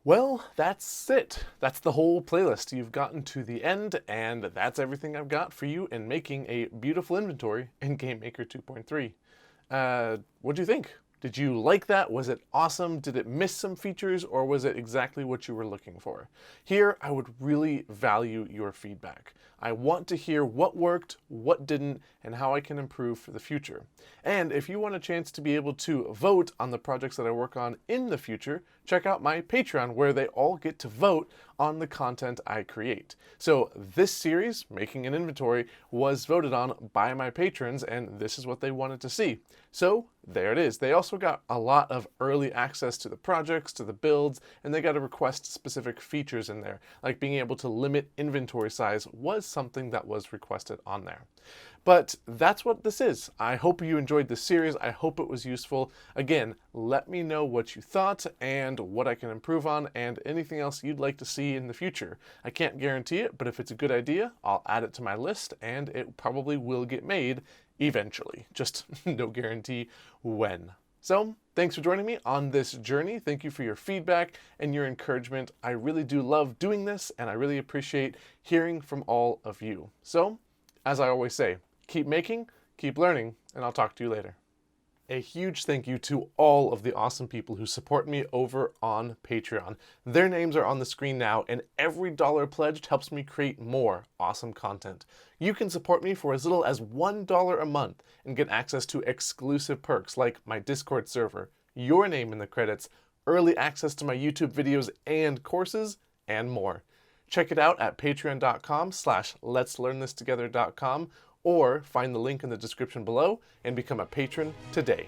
Well, that's it. That's the whole playlist. You've gotten to the end, and that's everything I've got for you in making a beautiful inventory in GameMaker 2.3. What do you think? Did you like that? Was it awesome? Did it miss some features, or was it exactly what you were looking for? Here, I would really value your feedback. I want to hear what worked, what didn't, and how I can improve for the future. And if you want a chance to be able to vote on the projects that I work on in the future, check out my Patreon where they all get to vote on the content I create. So this series, Making an Inventory, was voted on by my patrons, and this is what they wanted to see. So there it is. They also got a lot of early access to the projects, to the builds, and they got to request specific features in there, like being able to limit inventory size was something that was requested on there. But that's what this is. I hope you enjoyed this series. I hope it was useful. Again, let me know what you thought and what I can improve on and anything else you'd like to see in the future. I can't guarantee it, but if it's a good idea, I'll add it to my list and it probably will get made eventually. Just no guarantee when. So, thanks for joining me on this journey. Thank you for your feedback and your encouragement. I really do love doing this, and I really appreciate hearing from all of you. So, as I always say, keep making, keep learning, and I'll talk to you later. A huge thank you to all of the awesome people who support me over on Patreon. Their names are on the screen now, and every dollar pledged helps me create more awesome content. You can support me for as little as $1 a month and get access to exclusive perks like my Discord server, your name in the credits, early access to my YouTube videos and courses, and more. Check it out at patreon.com/letslearnthistogether.com or find the link in the description below and become a patron today.